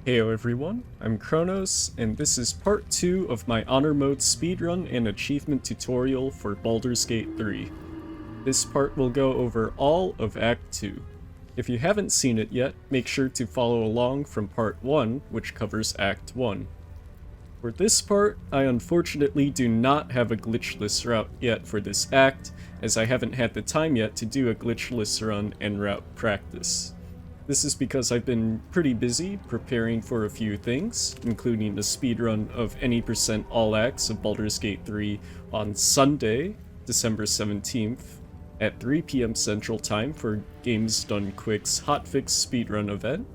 Heyo everyone, I'm Kronos, and this is part 2 of my Honor Mode speedrun and achievement tutorial for Baldur's Gate 3. This part will go over all of Act 2. If you haven't seen it yet, make sure to follow along from part 1, which covers Act 1. For this part, I unfortunately do not have a glitchless route yet for this act, as I haven't had the time yet to do a glitchless run and route practice. This is because I've been pretty busy preparing for a few things, including the speedrun of any % all acts of Baldur's Gate 3 on Sunday, December 17th, at 3 PM Central Time for Games Done Quick's Hotfix speedrun event.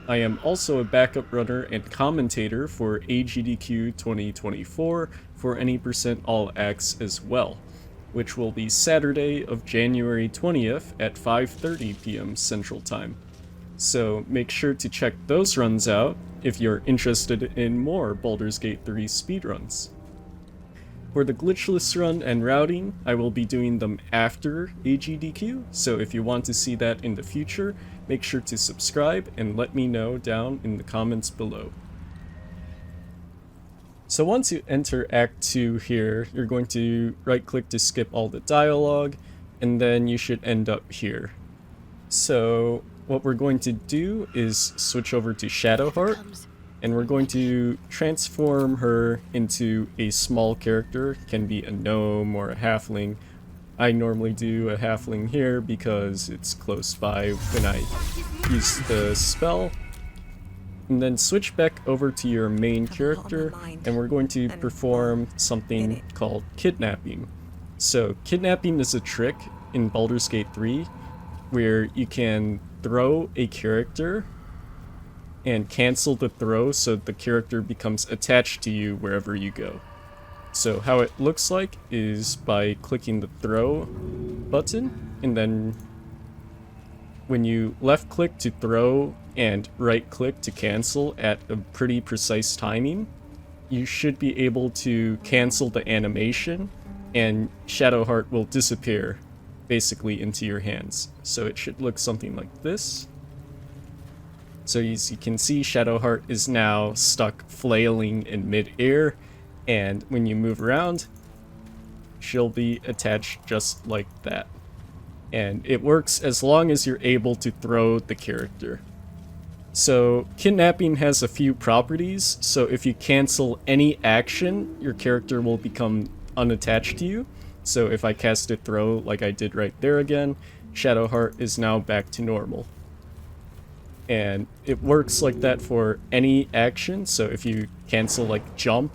I am also a backup runner and commentator for AGDQ 2024 for any % all acts as well, which will be Saturday of January 20th at 5:30 PM Central Time. So make sure to check those runs out if you're interested in more Baldur's Gate 3 speedruns. For the glitchless run and routing, I will be doing them after AGDQ, so if you want to see that in the future, make sure to subscribe and let me know down in the comments below. So once you enter Act 2 here, you're going to right-click to skip all the dialogue, and then you should end up here. So what we're going to do is switch over to Shadowheart, and we're going to transform her into a small character. It can be a gnome or a halfling. I normally do a halfling here because it's close by when I use the spell. And then switch back over to your main character, and we're going to perform something called Kidnapping. So Kidnapping is a trick in Baldur's Gate 3 where you can throw a character and cancel the throw so the character becomes attached to you wherever you go. So how it looks like is by clicking the throw button, and then when you left click to throw and right click to cancel at a pretty precise timing, you should be able to cancel the animation and Shadowheart will disappear basically into your hands. So it should look something like this. So as you can see, Shadowheart is now stuck flailing in mid-air, and when you move around, she'll be attached just like that. And it works as long as you're able to throw the character. So Kidnapping has a few properties, so if you cancel any action, your character will become unattached to you. So if I cast a throw like I did right there again, Shadowheart is now back to normal. And it works like that for any action, so if you cancel like jump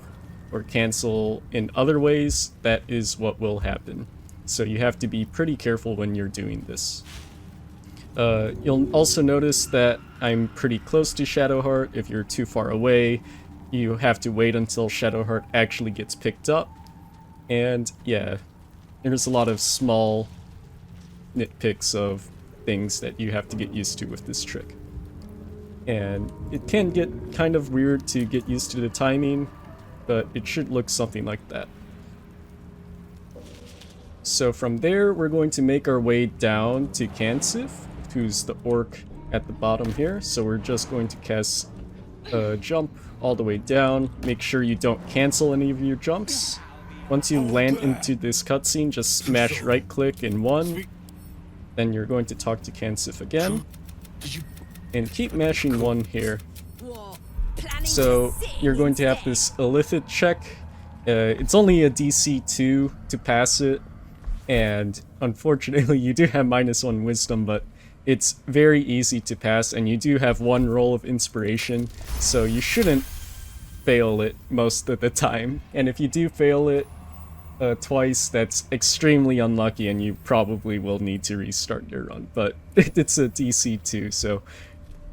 or cancel in other ways, that is what will happen. So you have to be pretty careful when you're doing this. You'll also notice that I'm pretty close to Shadowheart. If you're too far away, you have to wait until Shadowheart actually gets picked up. And yeah, there's a lot of small nitpicks of things that you have to get used to with this trick. And it can get kind of weird to get used to the timing, but it should look something like that. So from there, we're going to make our way down to Kansif, who's the orc at the bottom here. So we're just going to cast a jump all the way down. Make sure you don't cancel any of your jumps. Once you land into this cutscene, just smash right click in 1. Then you're going to talk to Kansif again. And keep mashing 1 here. So you're going to have this illithid check. It's only a DC 2 to pass it. And unfortunately you do have -1 wisdom, but it's very easy to pass, and you do have 1 roll of inspiration, so you shouldn't fail it most of the time. And if you do fail it twice, that's extremely unlucky and you probably will need to restart your run. But it's a DC 2, so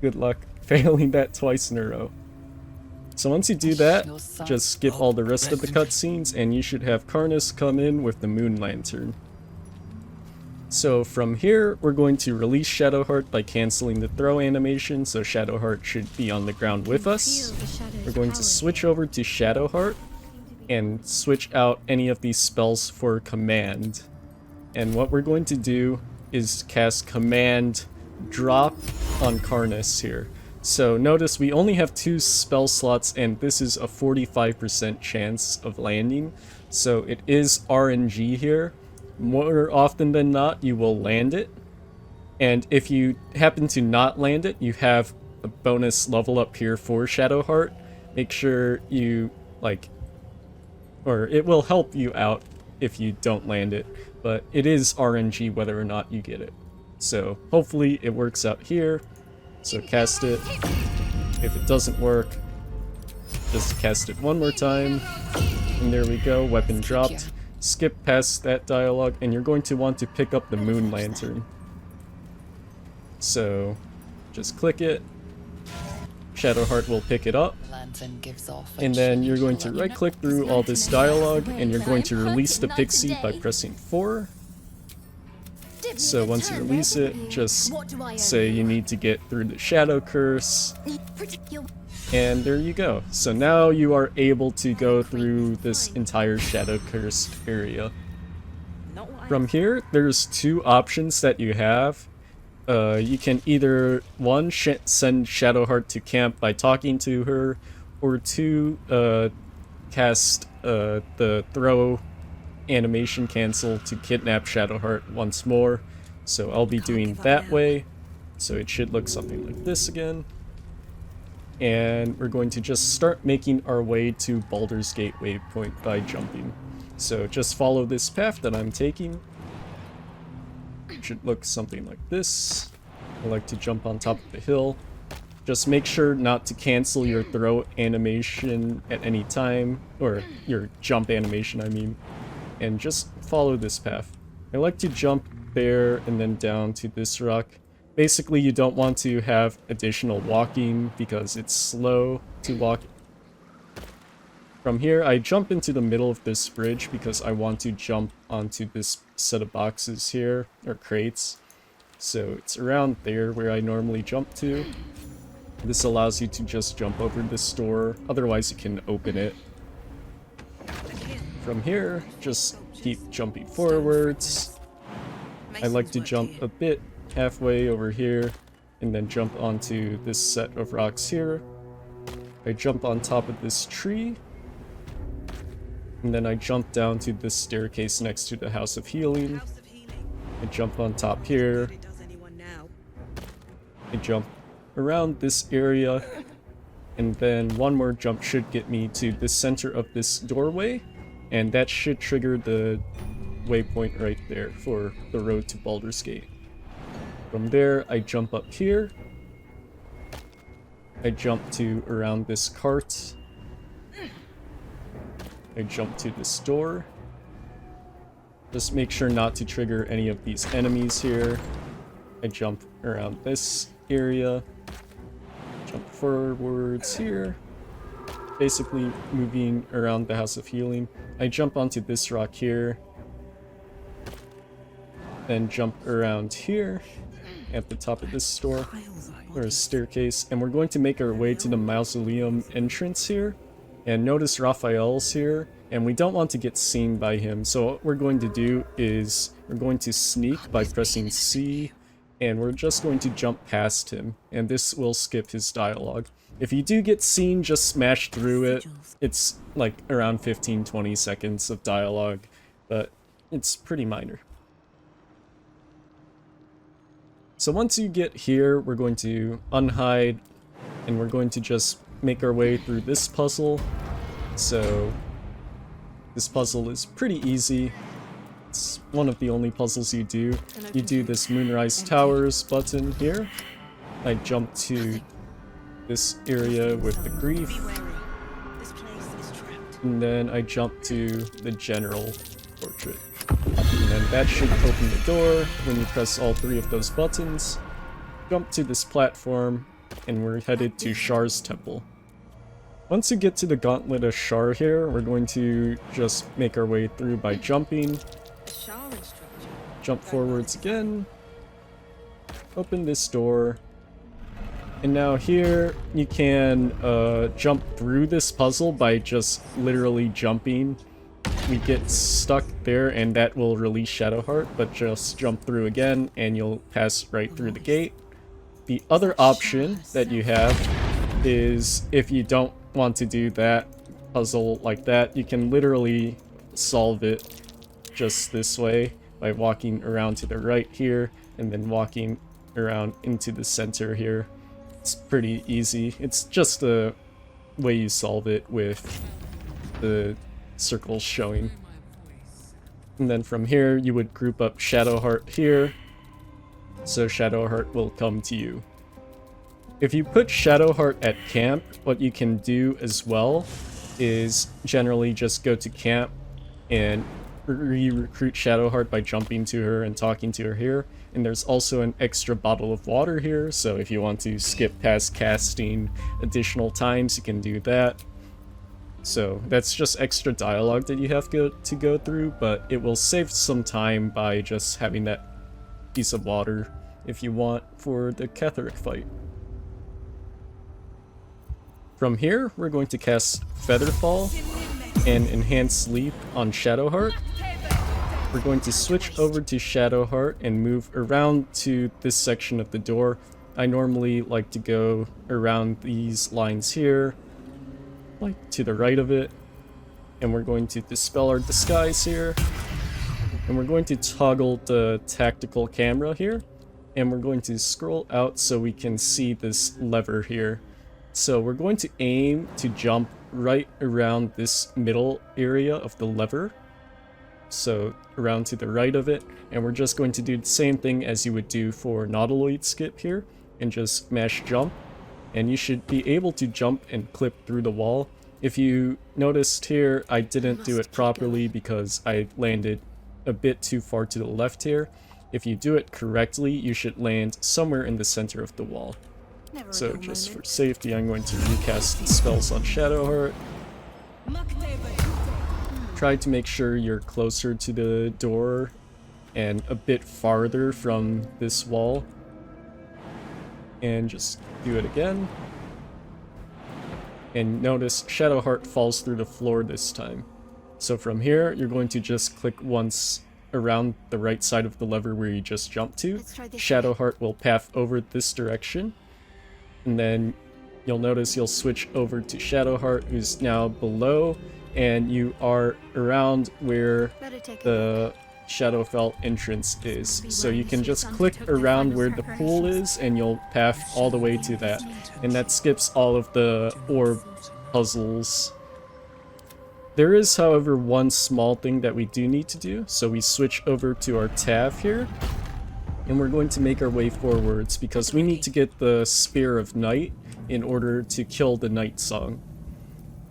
good luck failing that twice in a row. So once you do that, just skip all the rest of the cutscenes and you should have Karnas come in with the Moonlantern. So from here, we're going to release Shadowheart by canceling the throw animation, so Shadowheart should be on the ground with us. We're going to switch over to Shadowheart and switch out any of these spells for command. And what we're going to do is cast command drop on Karnas here. So notice we only have 2 spell slots, and this is a 45% chance of landing. So it is RNG here. More often than not, you will land it. And if you happen to not land it, you have a bonus level up here for Shadowheart. Make sure you, or it will help you out if you don't land it. But it is RNG whether or not you get it. So hopefully it works out here. So cast it. If it doesn't work, just cast it one more time. And there we go, weapon dropped. Skip past that dialogue, and you're going to want to pick up the Moonlantern. So just click it. Shadowheart will pick it up. And then you're going to right click through all this dialogue, and you're going to release the pixie by pressing 4. So once you release it, just say you need to get through the Shadow Curse. And there you go. So now you are able to go through this entire Shadow Curse area. From here, there's 2 options that you have. You can either, 1, send Shadowheart to camp by talking to her, or 2, cast the throw animation cancel to kidnap Shadowheart once more. So I'll be doing that way. So it should look something like this again. And we're going to just start making our way to Baldur's Gate waypoint by jumping. So just follow this path that I'm taking. It should look something like this. I like to jump on top of the hill. Just make sure not to cancel your throw animation at any time, or your jump animation, I mean. And just follow this path. I like to jump there and then down to this rock. Basically, you don't want to have additional walking because it's slow to walk. From here, I jump into the middle of this bridge because I want to jump onto this set of boxes here, or crates. So it's around there where I normally jump to. This allows you to just jump over this door, otherwise you can open it. From here, just keep jumping forwards. I like to jump a bit halfway over here, and then jump onto this set of rocks here. I jump on top of this tree, and then I jump down to this staircase next to the House of Healing. I jump on top here. I jump around this area, and then one more jump should get me to the center of this doorway, and that should trigger the waypoint right there for the road to Baldur's Gate. From there, I jump up here. I jump to around this cart. I jump to this door. Just make sure not to trigger any of these enemies here. I jump around this area. Jump forwards here. Basically moving around the House of Healing. I jump onto this rock here. Then jump around here at the top of this door, or a staircase, and we're going to make our way to the Mausoleum entrance here. And notice Raphael's here, and we don't want to get seen by him, so what we're going to do is we're going to sneak by pressing C, and we're just going to jump past him, and this will skip his dialogue. If you do get seen, just smash through it. It's like around 15-20 seconds of dialogue, but it's pretty minor. So once you get here, we're going to unhide, and we're going to just make our way through this puzzle. So this puzzle is pretty easy. It's one of the only puzzles you do. You do this Moonrise Towers button here. I jump to this area with the Grief. And then I jump to the General Portrait. And then that should open the door when you press all 3 of those buttons. Jump to this platform, and we're headed to Shar's temple. Once you get to the Gauntlet of Shar here, we're going to just make our way through by jumping. Jump forwards again. Open this door. And now here, you can jump through this puzzle by just literally jumping. We get stuck there, and that will release Shadowheart, but just jump through again, and you'll pass right through the gate. the other option that you have is, if you don't want to do that puzzle like that, you can literally solve it just this way by walking around to the right here and then walking around into the center here. It's pretty easy. It's just the way you solve it with the circles showing. And then from here you would group up Shadowheart here, so Shadowheart will come to you. If you put Shadowheart at camp, what you can do as well is generally just go to camp and re-recruit Shadowheart by jumping to her and talking to her here. And there's also an extra bottle of water here, so if you want to skip past casting additional times, you can do that. So that's just extra dialogue that you have to go through, but it will save some time by just having that piece of water if you want for the Ketheric Fight. From here, we're going to cast Featherfall and Enhance Sleep on Shadowheart. We're going to switch over to Shadowheart and move around to this section of the door. I normally like to go around these lines here, like to the right of it. And we're going to dispel our disguise here. And we're going to toggle the tactical camera here. And we're going to scroll out so we can see this lever here. So we're going to aim to jump right around this middle area of the lever. So around to the right of it, and we're just going to do the same thing as you would do for Nautiloid skip here, and just mash jump, and you should be able to jump and clip through the wall. If you noticed here, I didn't do it properly because I landed a bit too far to the left here. If you do it correctly, you should land somewhere in the center of the wall. So just for safety, I'm going to recast the spells on Shadowheart. Try to make sure you're closer to the door and a bit farther from this wall. And just do it again. And notice Shadowheart falls through the floor this time. So from here, you're going to just click once around the right side of the lever where you just jumped to. Shadowheart will path over this direction. And then you'll notice you'll switch over to Shadowheart, who's now below, and you are around where the Shadowfell Entrance is. So you can just click around where the pool is and you'll path all the way to that. And that skips all of the orb puzzles. There is, however, one small thing that we do need to do. So we switch over to our tab here. And we're going to make our way forwards because we need to get the Spear of Night in order to kill the Night Song.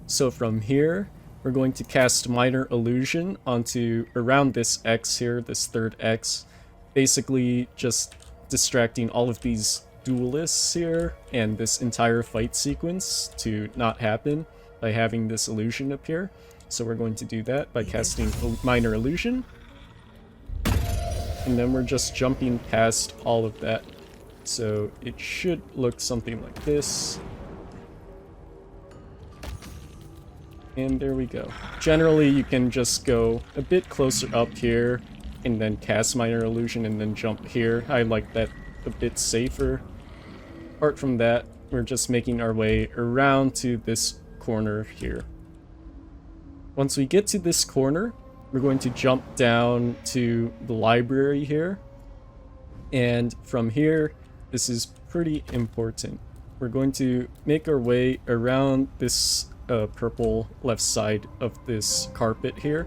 So from here, we're going to cast Minor Illusion onto around this X here, this third X. Basically just distracting all of these duelists here and this entire fight sequence to not happen by having this illusion appear. So we're going to do that by casting Minor Illusion. And then we're just jumping past all of that. So it should look something like this. And there we go. Generally, you can just go a bit closer up here and then cast Minor Illusion and then jump here. I like that a bit safer. Apart from that, we're just making our way around to this corner here. Once we get to this corner, we're going to jump down to the library here. And from here, this is pretty important. We're going to make our way around this purple left side of this carpet here.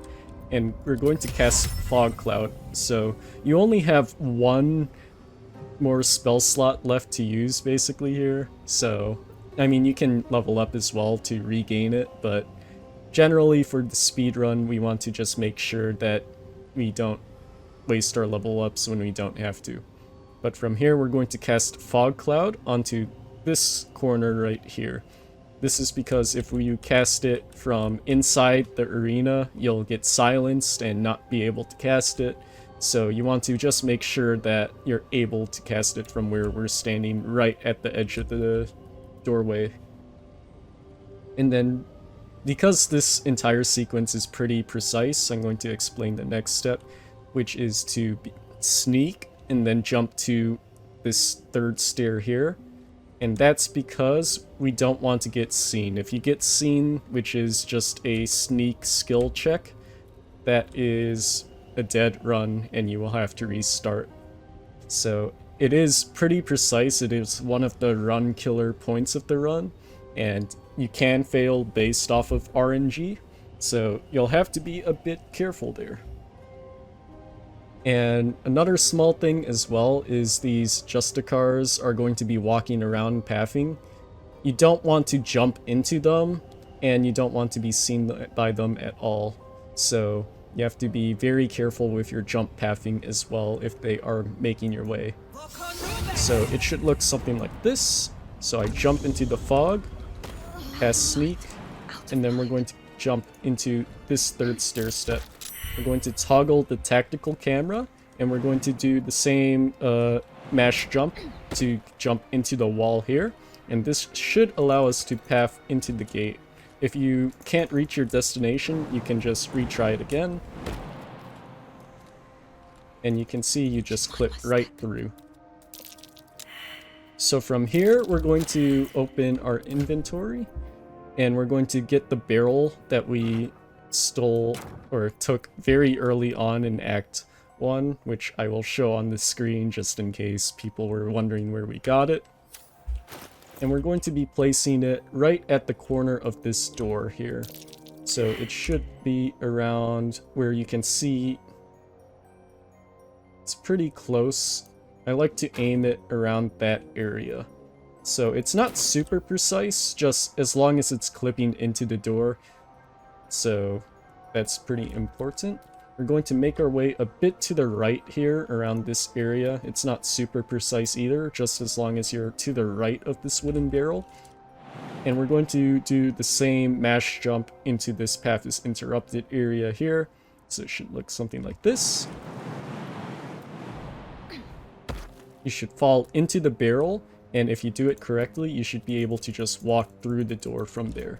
And we're going to cast Fog Cloud. So you only have one more spell slot left to use basically here. So, I mean, you can level up as well to regain it, but generally for the speedrun, we want to just make sure that we don't waste our level ups when we don't have to. But from here, we're going to cast Fog Cloud onto this corner right here. This is because if you cast it from inside the arena, you'll get silenced and not be able to cast it. So you want to just make sure that you're able to cast it from where we're standing right at the edge of the doorway. And then, because this entire sequence is pretty precise, I'm going to explain the next step, which is to sneak and then jump to this third stair here. And that's because we don't want to get seen. If you get seen, which is just a sneak skill check, that is a dead run and you will have to restart. So it is pretty precise. It is one of the run killer points of the run, and you can fail based off of RNG, so you'll have to be a bit careful there. And another small thing as well is these Justicars are going to be walking around pathing. You don't want to jump into them, and you don't want to be seen by them at all. So you have to be very careful with your jump pathing as well if they are making your way. So it should look something like this. So I jump into the fog, past sneak, and then we're going to jump into this third stair step. We're going to toggle the tactical camera, and we're going to do the same mash jump to jump into the wall here. And this should allow us to path into the gate. If you can't reach your destination, you can just retry it again. And you can see you just clip right through. So from here, we're going to open our inventory, and we're going to get the barrel that we stole or took very early on in Act 1, which I will show on the screen just in case people were wondering where we got it. And we're going to be placing it right at the corner of this door here. So it should be around where you can see it's pretty close. I like to aim it around that area. So it's not super precise, just as long as it's clipping into the door. So that's pretty important. We're going to make our way a bit to the right here around this area. It's not super precise either, just as long as you're to the right of this wooden barrel. And we're going to do the same mash jump into this path is interrupted area here. So it should look something like this. You should fall into the barrel, and if you do it correctly, you should be able to just walk through the door from there.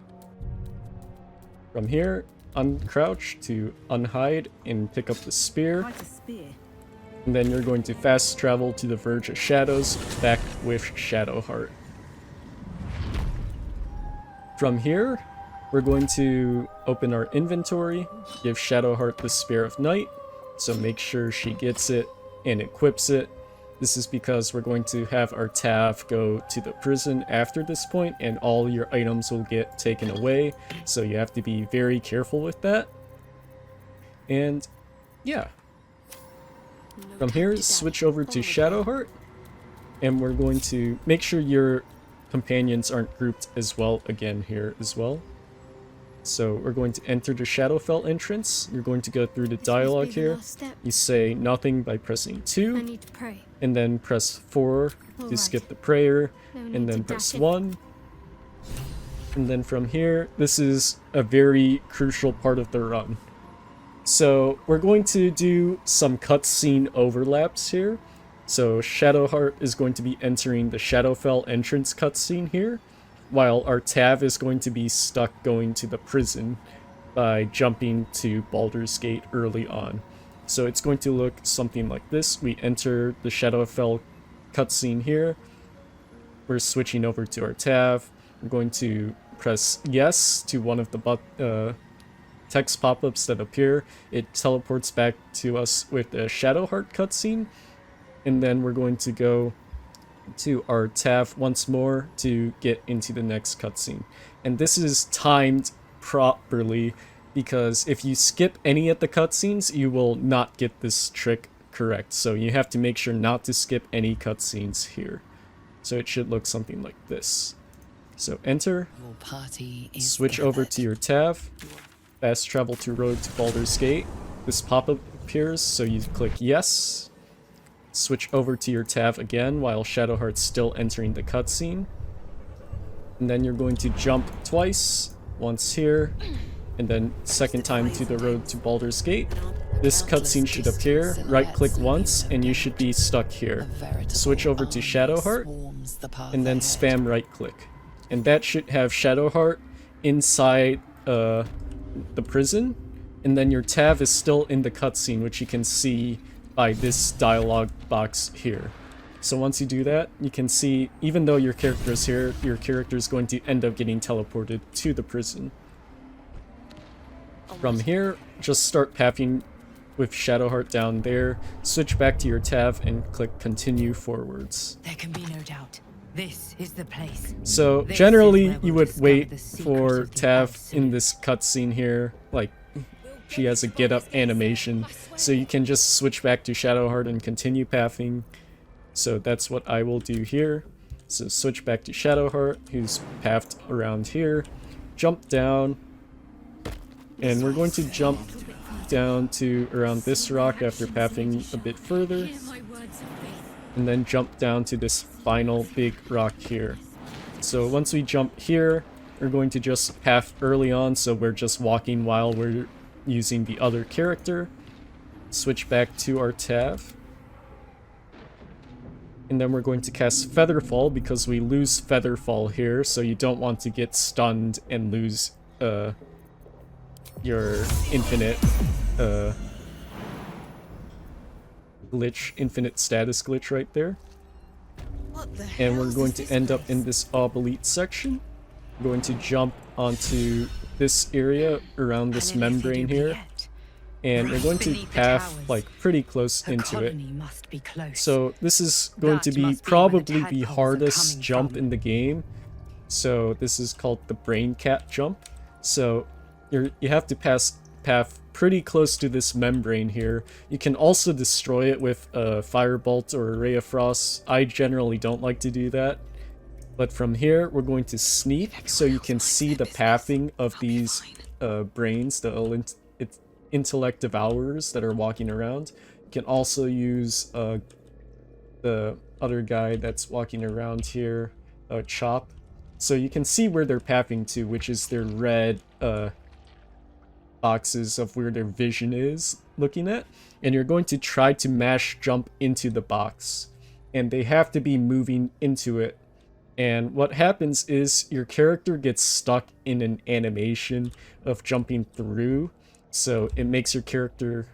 From here, uncrouch to unhide and pick up the spear. And then you're going to fast travel to the Verge of Shadows, back with Shadowheart. From here, we're going to open our inventory, give Shadowheart the Spear of Night, so make sure she gets it and equips it. This is because we're going to have our Tav go to the prison after this point, and all your items will get taken away, so you have to be very careful with that. And yeah. From here, switch over to Shadowheart, and we're going to make sure your companions aren't grouped as well again here as well. So we're going to enter the Shadowfell Entrance. You're going to go through the dialogue here. You say nothing by pressing 2, and then press 4 to skip the prayer, and then press 1. And then from here, this is a very crucial part of the run. So we're going to do some cutscene overlaps here. So Shadowheart is going to be entering the Shadowfell Entrance cutscene here, while our Tav is going to be stuck going to the prison by jumping to Baldur's Gate early on. So it's going to look something like this. We enter the Shadowfell cutscene here. We're switching over to our Tav. We're going to press yes to one of the text pop-ups that appear. It teleports back to us with the Shadowheart cutscene. And then we're going to go to our Tav once more to get into the next cutscene. And this is timed properly, because if you skip any of the cutscenes, you will not get this trick correct. So you have to make sure not to skip any cutscenes here. So it should look something like this. So enter, switch over to your Tav, fast travel to Road to Baldur's Gate. This pop-up appears, so you click yes. Switch over to your Tav again while Shadowheart's still entering the cutscene. And then you're going to jump twice, once here, and then second time to the Road to Baldur's Gate. This cutscene should appear, right click once, and you should be stuck here. Switch over to Shadowheart, and then spam right click. And that should have Shadowheart inside the prison, and then your Tav is still in the cutscene, which you can see by this dialogue box here. So once you do that, you can see, even though your character is here, your character is going to end up getting teleported to the prison. From here, just start pathing with Shadowheart down there, switch back to your tab, and click continue forwards. There can be no doubt. This is the place. So generally, you would wait for Tav in this cutscene here, like she has a get up animation, so you can just switch back to Shadowheart and continue pathing. So that's what I will do here. So switch back to Shadowheart, who's pathed around here, jump down, and we're going to jump down to around this rock after pathing a bit further, and then jump down to this final big rock here. So once we jump here, we're going to just path early on, so we're just walking while we're using the other character. Switch back to our Tav. And then we're going to cast Featherfall because we lose Featherfall here, so you don't want to get stunned and lose your infinite glitch, infinite status glitch right there. And we're going to end up in this Oubliette section. We're going to jump onto this area around this membrane here. And we're going to path like pretty close into it. So this is going to be probably the hardest jump in the game. So this is called the Braincat jump. So you have to path pretty close to this membrane here. You can also destroy it with a firebolt or a ray of frost. I generally don't like to do that. But from here, we're going to sneak so you can see the pathing of these brains, the intellect devourers that are walking around. You can also use the other guy that's walking around here, Chop. So you can see where they're pathing to, which is their red boxes of where their vision is looking at. And you're going to try to mash jump into the box. And they have to be moving into it. And what happens is your character gets stuck in an animation of jumping through. So it makes your character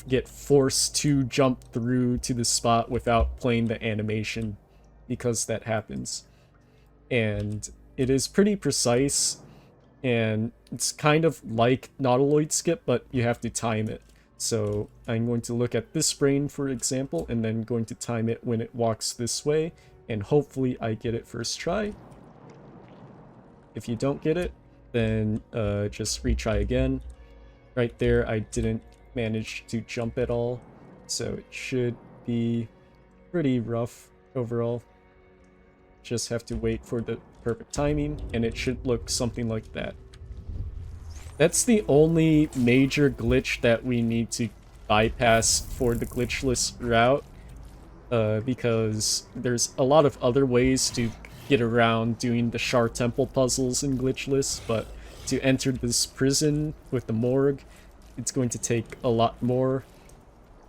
get forced to jump through to the spot without playing the animation because that happens. And it is pretty precise, and it's kind of like Nautiloid skip, but you have to time it. So I'm going to look at this brain, for example, and then going to time it when it walks this way, and hopefully I get it first try. If you don't get it, then just retry again. Right there, I didn't manage to jump at all, so it should be pretty rough overall. Just have to wait for the perfect timing, and it should look something like that. That's the only major glitch that we need to bypass for the glitchless route, because there's a lot of other ways to get around doing the Shar Temple puzzles in glitchless, but to enter this prison with the morgue, it's going to take a lot more.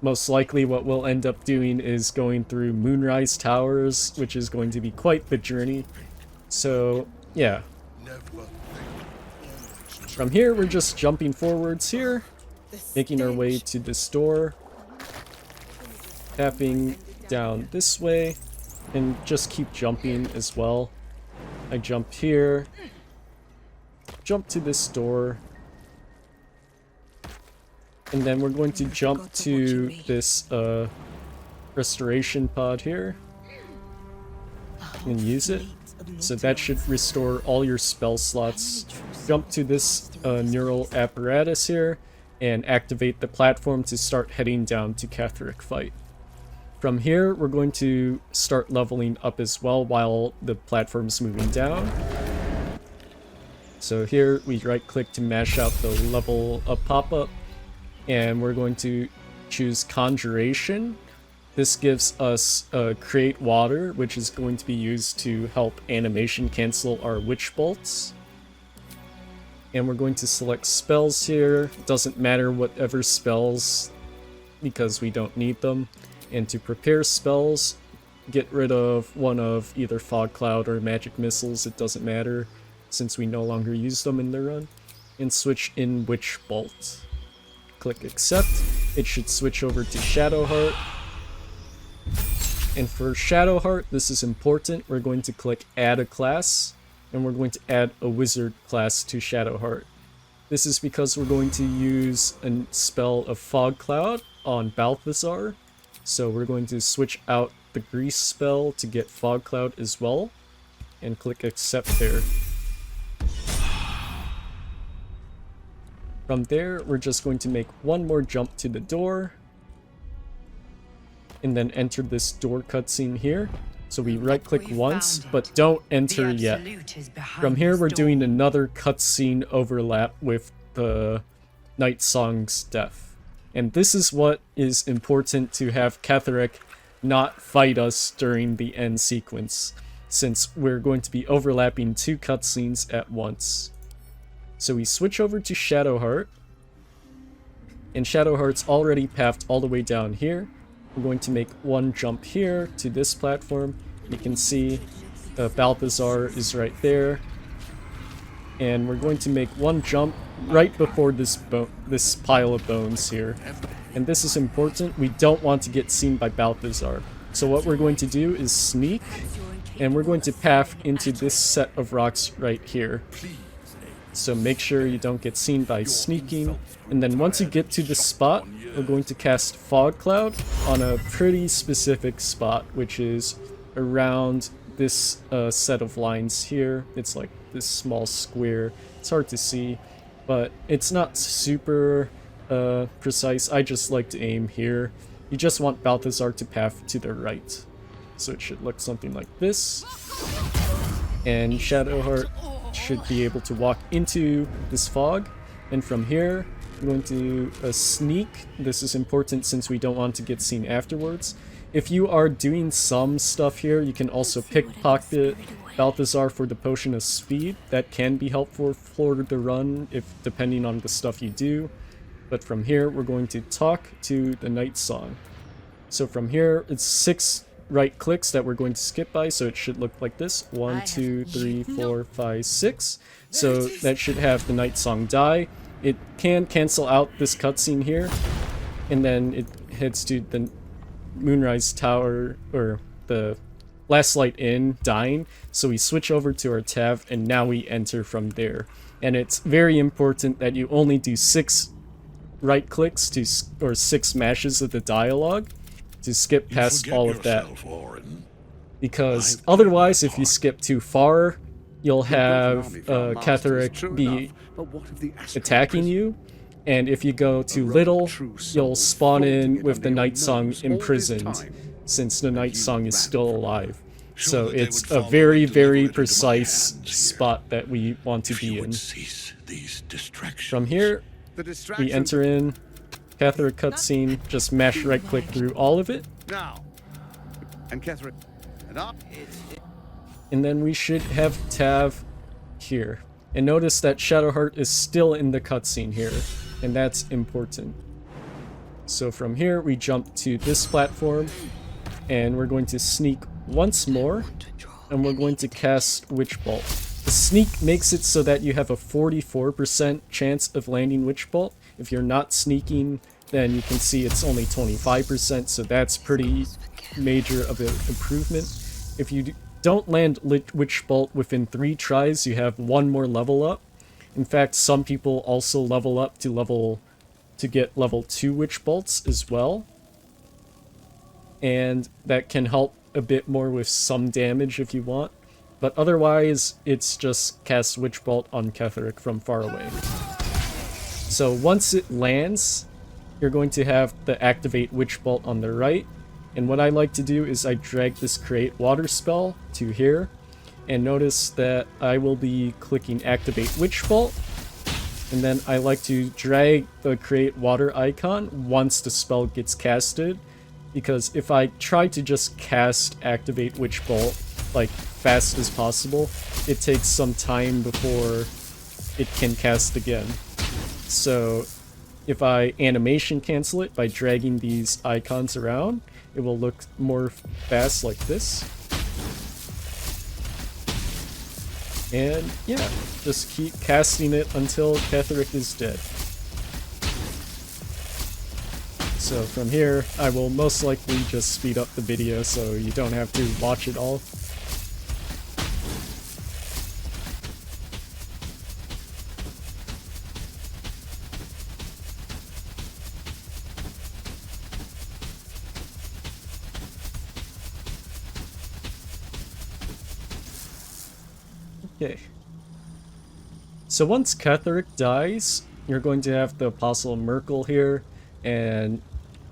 Most likely what we'll end up doing is going through Moonrise Towers, which is going to be quite the journey. So, yeah. From here, we're just jumping forwards here, making our way to this door, tapping down this way, and just keep jumping as well. I jump here, jump to this door, and then we're going to jump to this restoration pod here and use it. So that should restore all your spell slots. Jump to this neural apparatus here and activate the platform to start heading down to Ketheric Fight. From here, we're going to start leveling up as well while the platform's moving down. So here, we right-click to mash out the level up pop-up, and we're going to choose Conjuration. This gives us Create Water, which is going to be used to help animation cancel our Witch Bolts. And we're going to select Spells here. Doesn't matter whatever spells, because we don't need them. And to prepare spells, get rid of one of either Fog Cloud or Magic Missiles, it doesn't matter, since we no longer use them in the run, and switch in Witch Bolt. Click Accept. It should switch over to Shadowheart. And for Shadowheart, this is important. We're going to click Add a Class, and we're going to add a Wizard class to Shadowheart. This is because we're going to use a spell of Fog Cloud on Balthazar. So we're going to switch out the Grease spell to get Fog Cloud as well, and click Accept there. From there, we're just going to make one more jump to the door, and then enter this door cutscene here. So we right click once, but don't enter yet. From here, we're doing another cutscene overlap with the Night Song's death. And this is what is important to have Ketheric not fight us during the end sequence, since we're going to be overlapping two cutscenes at once. So we switch over to Shadowheart, and Shadowheart's already pathed all the way down here. We're going to make one jump here to this platform. You can see Balthazar is right there. And we're going to make one jump right before this pile of bones here. And this is important. We don't want to get seen by Balthazar. So what we're going to do is sneak, and we're going to path into this set of rocks right here. So make sure you don't get seen by sneaking. And then once you get to the spot, we're going to cast Fog Cloud on a pretty specific spot, which is around this set of lines here. It's like this small square. It's hard to see, but it's not super precise. I just like to aim here. You just want Balthazar to path to the right. So it should look something like this. And Shadowheart should be able to walk into this fog. And from here, I'm going to sneak. This is important since we don't want to get seen afterwards. If you are doing some stuff here, you can also pickpocket Balthazar for the Potion of Speed. That can be helpful for the run, depending on the stuff you do. But from here, we're going to talk to the Night Song. So from here, it's 6 right clicks that we're going to skip by, so it should look like this. 1, 2, 3, 4, 5, 6. So that should have the Night Song die. It can cancel out this cutscene here, and then it heads to the Moonrise Tower, or the Last Light Inn, dying. So we switch over to our tab, and now we enter from there. And it's very important that you only do 6 right clicks or 6 mashes of the dialogue to skip past all of that. Because otherwise, if you skip too far, you'll have Ketheric be attacking you, and if you go too little, you'll spawn in with the Night Song imprisoned, since the Night Song is still alive. So it's a very, very precise spot that we want to be in. From here, we enter in Ketheric cutscene, just mash right click through all of it. And then we should have Tav here. And notice that Shadowheart is still in the cutscene here, and that's important. So from here, we jump to this platform, and we're going to sneak once more, and we're going to cast Witch Bolt. The sneak makes it so that you have a 44% chance of landing Witch Bolt. If you're not sneaking, then you can see it's only 25%, so that's pretty major of an improvement. If you don't land Witch Bolt within 3 tries, you have 1 more level up. In fact, some people also level up to get level 2 Witch Bolts as well. And that can help a bit more with some damage if you want. But otherwise, it's just cast Witch Bolt on Ketheric from far away. So once it lands, you're going to have the activate Witch Bolt on the right. And what I like to do is I drag this create water spell to here. And notice that I will be clicking activate Witch Bolt. And then I like to drag the create water icon once the spell gets casted. Because if I try to just cast activate Witch Bolt like fast as possible, it takes some time before it can cast again. So if I animation cancel it by dragging these icons around, it will look more fast like this. And yeah, just keep casting it until Ketheric is dead. So from here, I will most likely just speed up the video so you don't have to watch it all. Okay. So once Ketheric dies, you're going to have the Apostle Merkel here, and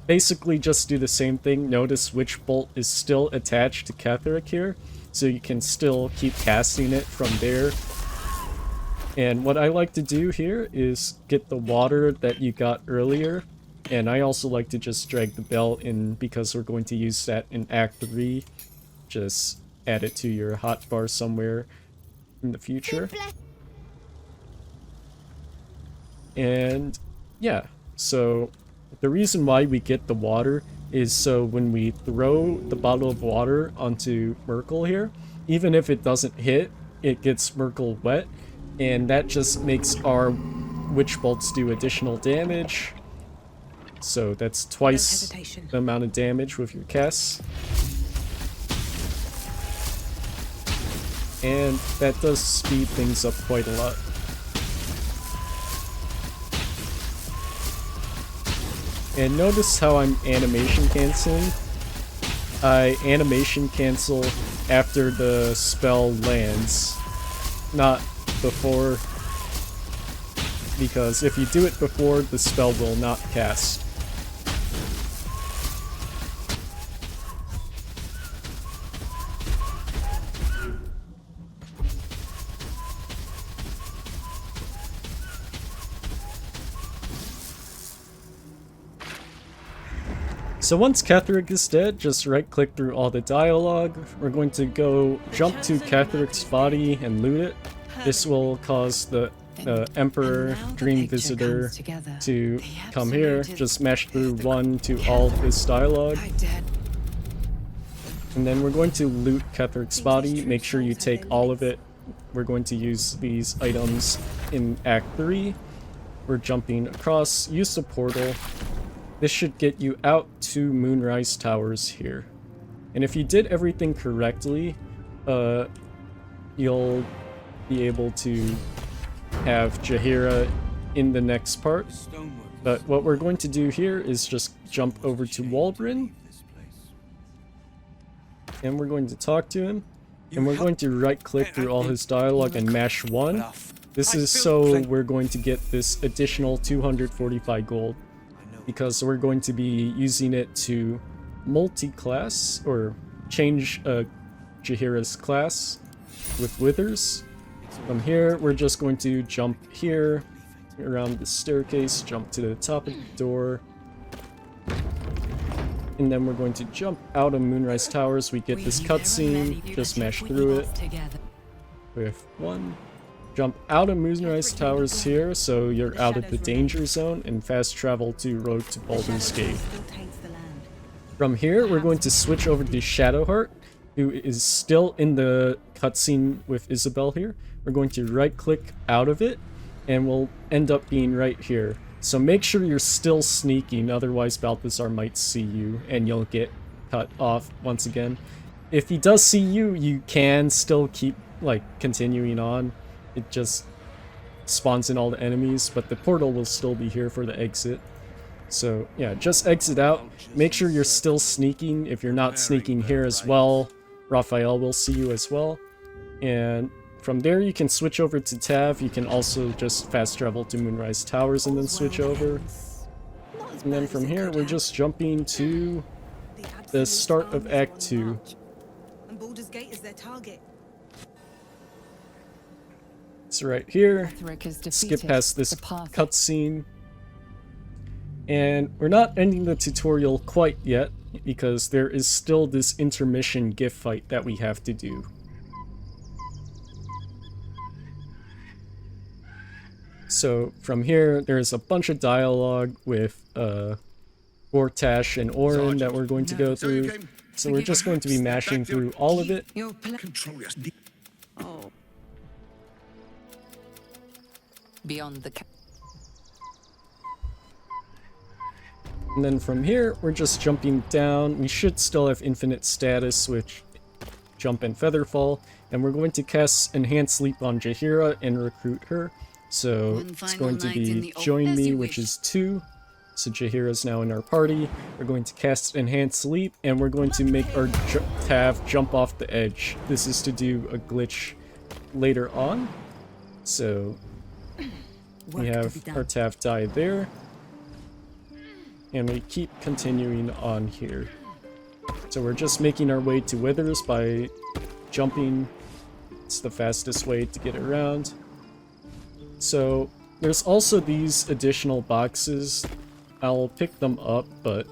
basically just do the same thing. Notice which bolt is still attached to Ketheric here, so you can still keep casting it from there. And what I like to do here is get the water that you got earlier, and I also like to just drag the bell in because we're going to use that in Act 3. Just add it to your hotbar somewhere in the future. And yeah, so the reason why we get the water is so when we throw the bottle of water onto Merkel here, even if it doesn't hit, it gets Merkel wet, and that just makes our witch bolts do additional damage. So that's twice the amount of damage with your casts. And that does speed things up quite a lot. And notice how I'm animation canceling. I animation cancel after the spell lands, not before, because if you do it before, the spell will not cast. So once Ketheric is dead, just right click through all the dialogue. We're going to go jump to Ketheric's body and loot it. This will cause the Emperor Dream Visitor to come here. Just mash through 1 to all of this dialogue. And then we're going to loot Ketheric's body. Make sure you take all of it. We're going to use these items in Act 3. We're jumping across. Use the portal. This should get you out to Moonrise Towers here. And if you did everything correctly, you'll be able to have Jaheira in the next part. But what we're going to do here is just jump over to Waldron. And we're going to talk to him. And we're going to right click through all his dialogue and mash 1. This is so we're going to get this additional 245 gold. Because we're going to be using it to multi-class, or change Jaheira's class with Withers. From here, we're just going to jump here, around the staircase, jump to the top of the door. And then we're going to jump out of Moonrise Towers. We get this cutscene, just mash through it. With 1. Jump out of Moonrise Towers here, so you're out of the danger zone, and fast travel to Road to Baldur's Gate. From here, we're going to switch over to Shadowheart, who is still in the cutscene with Isabel here. We're going to right-click out of it, and we'll end up being right here. So make sure you're still sneaking, otherwise Balthazar might see you, and you'll get cut off once again. If he does see you, you can still keep, continuing on. It just spawns in all the enemies, but the portal will still be here for the exit. So yeah, just exit out. Make sure you're still sneaking. If you're not sneaking here as well, Raphael will see you as well. And from there you can switch over to Tav. You can also just fast travel to Moonrise Towers and then switch over. And then from here we're just jumping to the start of Act 2. And Baldur's Gate is their target. It's right here. Skip past this cutscene. And we're not ending the tutorial quite yet, because there is still this intermission Gith fight that we have to do. So from here, there's a bunch of dialogue with Gortash and Orin that we're going to go through. So we're just going to be mashing through all of it. Oh. Beyond the And then from here, we're just jumping down. We should still have infinite status, which jump and featherfall. And we're going to cast Enhanced Leap on Jaheira and recruit her. So it's going to be Join Me, which is 2. So Jaheira's now in our party. We're going to cast Enhanced Leap, and we're going to make our Tav jump off the edge. This is to do a glitch later on. So we have our Tav die there. And we keep continuing on here. So we're just making our way to Withers by jumping. It's the fastest way to get around. So there's also these additional boxes. I'll pick them up, but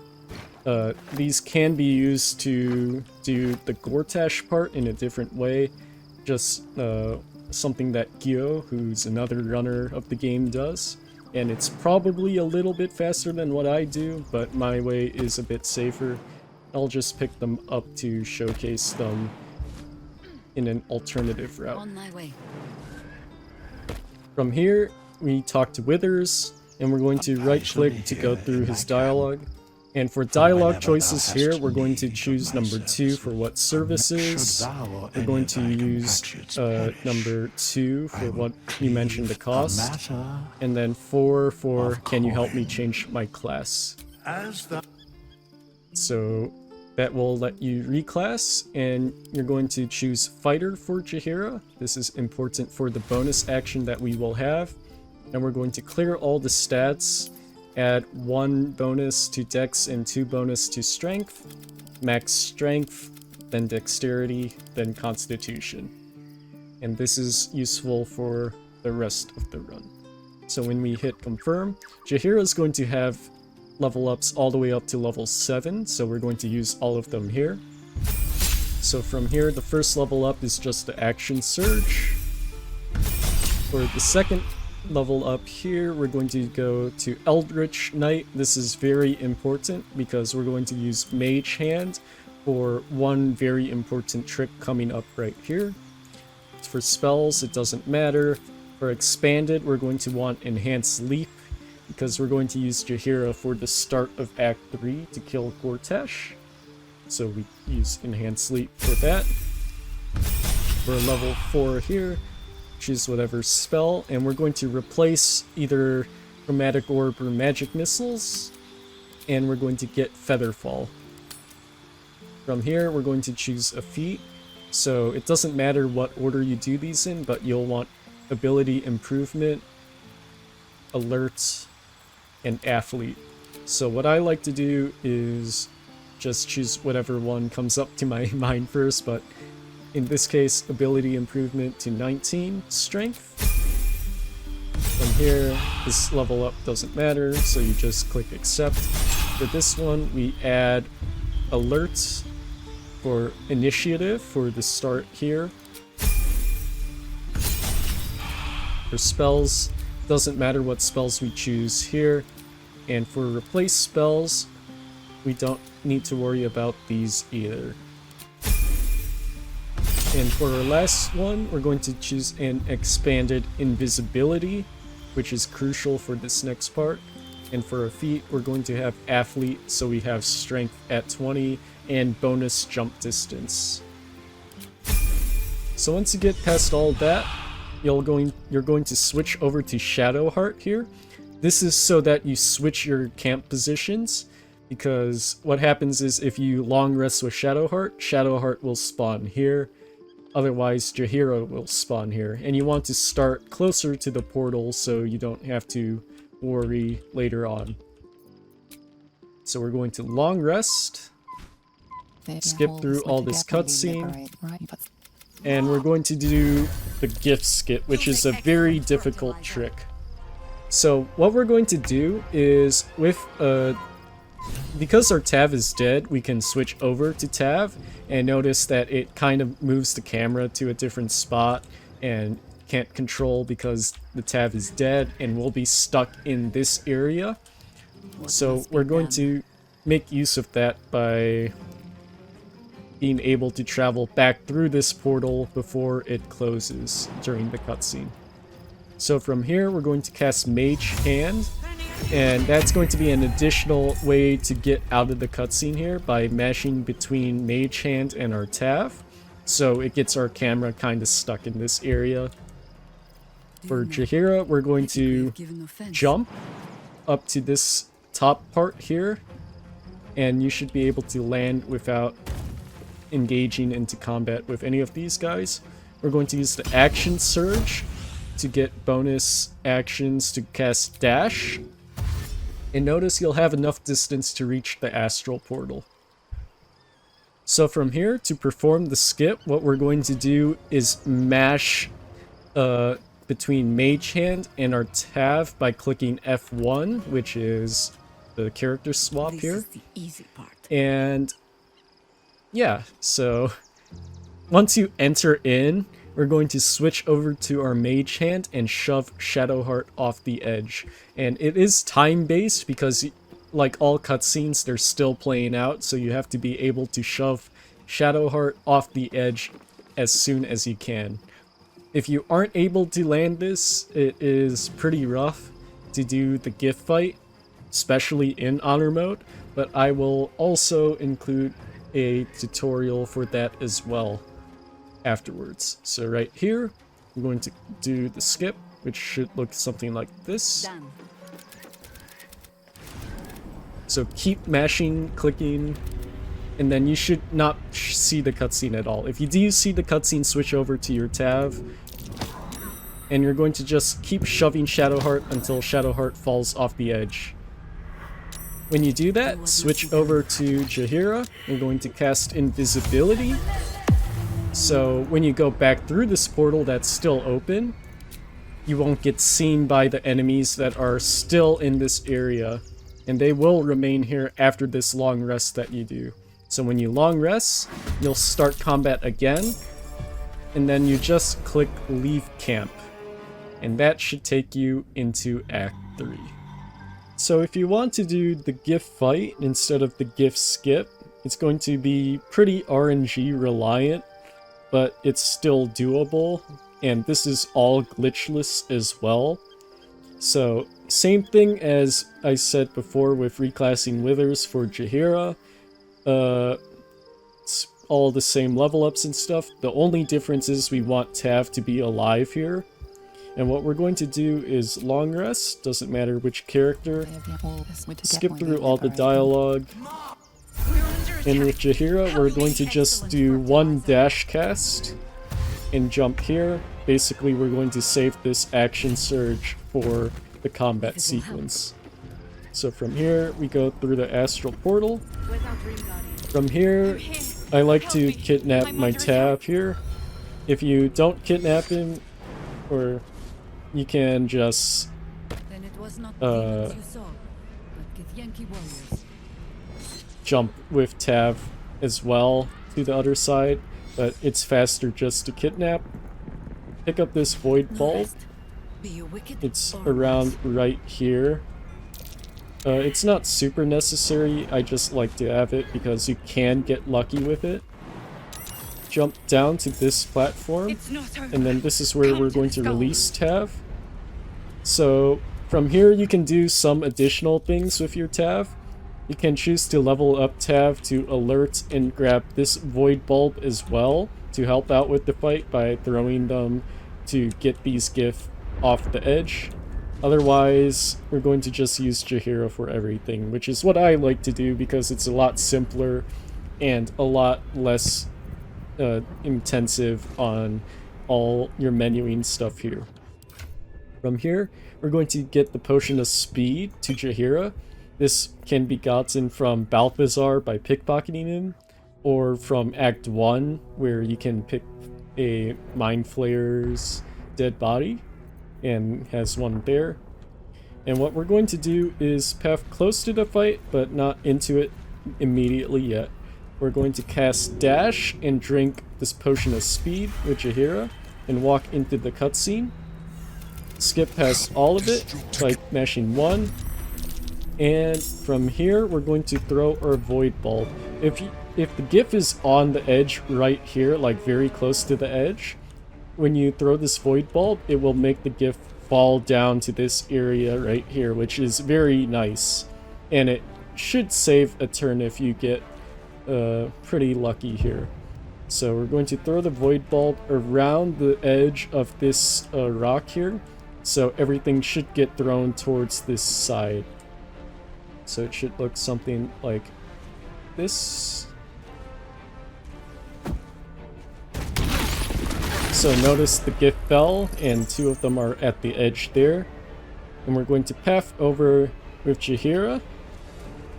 these can be used to do the Gortash part in a different way. Just something that Gio, who's another runner of the game, does. And it's probably a little bit faster than what I do, but my way is a bit safer. I'll just pick them up to showcase them in an alternative route. On my way. From here, we talk to Withers, and we're going to right-click to go through his dialogue. And for dialogue choices here, we're going to choose number 2 for what services. We're going to use number 2 for what you mentioned the cost. And then 4 for can you help me change my class. So that will let you reclass, and you're going to choose Fighter for Jaheira. This is important for the bonus action that we will have. And we're going to clear all the stats. Add 1 bonus to Dex and 2 bonus to Strength, max Strength, then Dexterity, then Constitution. And this is useful for the rest of the run. So when we hit Confirm, Jaheira is going to have level ups all the way up to level 7, so we're going to use all of them here. So from here, the first level up is just the Action Surge. For the second level up here, we're going to go to Eldritch Knight. This is very important because we're going to use Mage Hand for one very important trick coming up right here. For spells, it doesn't matter. For Expanded, we're going to want Enhanced Leap because we're going to use Jaheira for the start of Act 3 to kill Gortash. So we use Enhanced Leap for that. For level 4 here, choose whatever spell, and we're going to replace either Chromatic Orb or Magic Missiles, and we're going to get Featherfall. From here, we're going to choose a feat, so it doesn't matter what order you do these in, but you'll want Ability Improvement, Alert, and Athlete. So what I like to do is just choose whatever one comes up to my mind first, but in this case, Ability Improvement to 19 Strength. From here, this level up doesn't matter, so you just click Accept. For this one, we add Alert for Initiative for the start here. For spells, doesn't matter what spells we choose here. And for Replace Spells, we don't need to worry about these either. And for our last one, we're going to choose an Expanded Invisibility, which is crucial for this next part. And for a feat, we're going to have Athlete, so we have Strength at 20 and bonus jump distance. So once you get past all that, you're going to switch over to Shadowheart here. This is so that you switch your camp positions, because what happens is if you long rest with Shadowheart, Shadowheart will spawn here. Otherwise, Jaheira will spawn here, and you want to start closer to the portal so you don't have to worry later on. So we're going to long rest, skip through all this cutscene, and we're going to do the Gith skit, which is a very difficult trick. So what we're going to do is, because our Tav is dead, we can switch over to Tav, and notice that it kind of moves the camera to a different spot and can't control because the Tav is dead and we'll be stuck in this area. So we're going to make use of that by being able to travel back through this portal before it closes during the cutscene. So from here, we're going to cast Mage Hand, And that's going to be an additional way to get out of the cutscene here by mashing between Mage Hand and our Tav. So it gets our camera kind of stuck in this area. For Jaheira, we're going to jump up to this top part here. And you should be able to land without engaging into combat with any of these guys. We're going to use the Action Surge to get bonus actions to cast Dash. And notice you'll have enough distance to reach the Astral Portal. So from here, to perform the skip, what we're going to do is mash between Mage Hand and our Tav by clicking F1, which is the character swap here. This is the easy part. And yeah, so once you enter in, we're going to switch over to our Mage Hand and shove Shadowheart off the edge. And it is time-based because, like all cutscenes, they're still playing out, so you have to be able to shove Shadowheart off the edge as soon as you can. If you aren't able to land this, it is pretty rough to do the Gith fight, especially in honor mode, but I will also include a tutorial for that as well afterwards. So right here, I'm going to do the skip, which should look something like this. Done. So keep mashing, clicking, and then you should not see the cutscene at all. If you do see the cutscene, switch over to your Tav, and you're going to just keep shoving Shadowheart until Shadowheart falls off the edge. When you do that, switch over to Jaheira. We're going to cast Invisibility. So when you go back through this portal that's still open, you won't get seen by the enemies that are still in this area. And they will remain here after this long rest that you do. So when you long rest, you'll start combat again. And then you just click Leave Camp. And that should take you into Act 3. So if you want to do the Gith fight instead of the Gith skip, it's going to be pretty RNG reliant, but it's still doable, and this is all glitchless as well. So same thing as I said before with reclassing Withers for Jaheira. It's all the same level ups and stuff. The only difference is we want Tav to be alive here. And what we're going to do is long rest, doesn't matter which character, skip through all the dialogue, and with Jaheira we're going to just do one dash cast and jump here. Basically we're going to save this action surge for the combat sequence. So from here we go through the Astral Portal. From here I like to kidnap my Tav here. If you don't kidnap him, or you can just jump with Tav as well to the other side, but it's faster just to kidnap. Pick up this Void Bulb. It's around right here. It's not super necessary, I just like to have it because you can get lucky with it. Jump down to this platform, and then this is where we're going to release Tav. So from here you can do some additional things with your Tav. You can choose to level up Tav to alert and grab this Void Bulb as well to help out with the fight by throwing them to get these Gith off the edge. Otherwise, we're going to just use Jaheira for everything, which is what I like to do because it's a lot simpler and a lot less intensive on all your menuing stuff here. From here, we're going to get the Potion of Speed to Jaheira. This can be gotten from Balthazar by pickpocketing him, or from Act 1, where you can pick a Mind Flayer's dead body, and has one there. And what we're going to do is path close to the fight, but not into it immediately yet. We're going to cast Dash and drink this Potion of Speed with Jaheira, and walk into the cutscene. Skip past all of it by mashing 1. And from here, we're going to throw our Void Bulb. If the Gith is on the edge right here, like very close to the edge, when you throw this void bulb, it will make the Gith fall down to this area right here, which is very nice. And it should save a turn if you get pretty lucky here. So we're going to throw the void bulb around the edge of this rock here. So everything should get thrown towards this side. So it should look something like this. So notice the Gith fell, and 2 of them are at the edge there. And we're going to path over with Jaheira,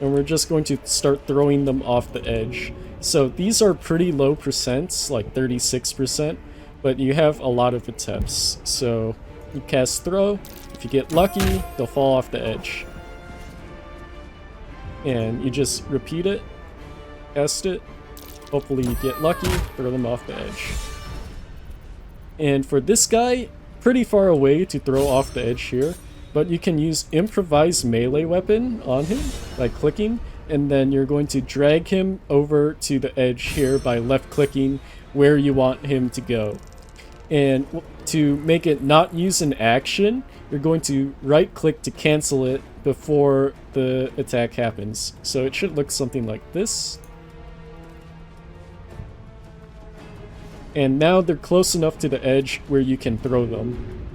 and we're just going to start throwing them off the edge. So these are pretty low percents, like 36%, but you have a lot of attempts. So you cast throw, if you get lucky, they'll fall off the edge. And you just repeat it, cast it, hopefully you get lucky, throw them off the edge. And for this guy, pretty far away to throw off the edge here, but you can use improvised melee weapon on him by clicking, and then you're going to drag him over to the edge here by left clicking where you want him to go. And to make it not use an action, you're going to right click to cancel it before the attack happens. So it should look something like this. And now they're close enough to the edge where you can throw them.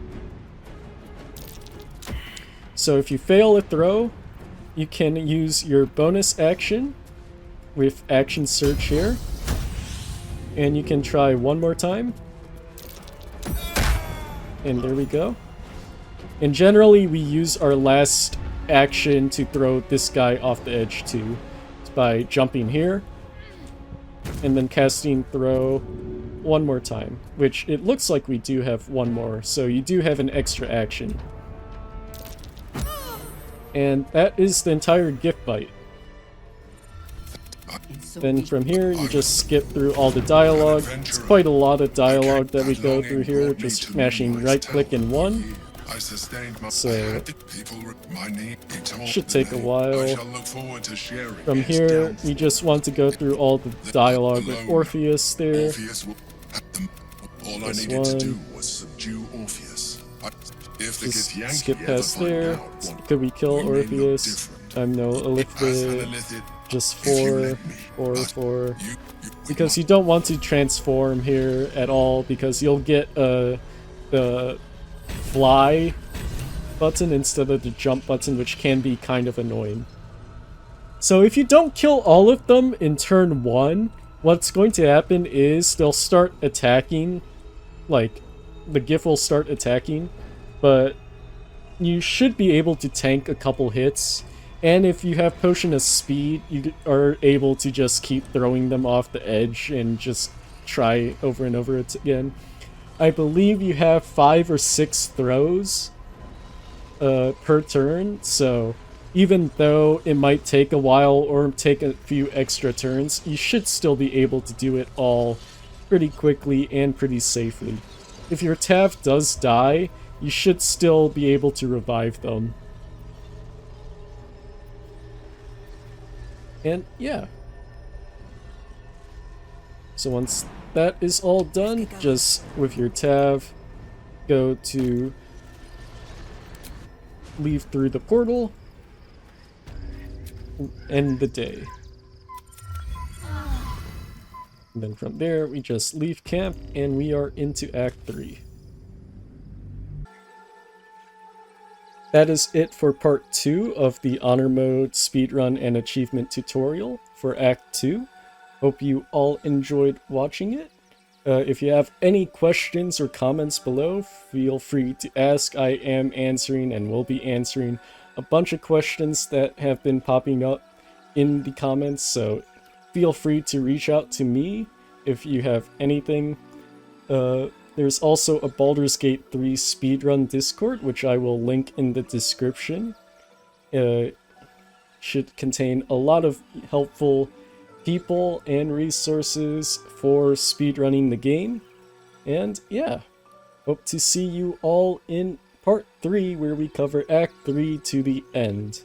So if you fail a throw, you can use your bonus action with action search here. And you can try one more time. And there we go. And generally we use our last action to throw this guy off the edge too. It's by jumping here. And then casting throw one more time. Which it looks like we do have one more. So you do have an extra action. And that is the entire Gift Bite. Then from here, you just skip through all the dialogue. It's quite a lot of dialogue that we go through here, just mashing right click in one. So, should take a while. From here, you just want to go through all the dialogue with Orpheus there. This one. Just skip past there. Could we kill Orpheus? I'm no Elithid. Just 4. Because you don't want to transform here at all, because you'll get the fly button instead of the jump button, which can be kind of annoying. So if you don't kill all of them in turn 1, what's going to happen is they'll start attacking. Like, the Gith will start attacking. But you should be able to tank a couple hits, and if you have Potion of Speed, you are able to just keep throwing them off the edge and just try over and over again. I believe you have 5 or 6 throws per turn, so even though it might take a while or take a few extra turns, you should still be able to do it all pretty quickly and pretty safely. If your Tav does die, you should still be able to revive them. And yeah. So once that is all done, just with your Tav, go to leave through the portal, end the day. And then from there, we just leave camp and we are into Act 3. That is it for part 2 of the Honor Mode Speedrun and Achievement tutorial for Act 2. Hope you all enjoyed watching it. If you have any questions or comments below, feel free to ask. I am answering and will be answering a bunch of questions that have been popping up in the comments, so feel free to reach out to me if you have anything. There's also a Baldur's Gate 3 speedrun Discord, which I will link in the description. Should contain a lot of helpful people and resources for speedrunning the game. And yeah, hope to see you all in part 3, where we cover Act 3 to the end.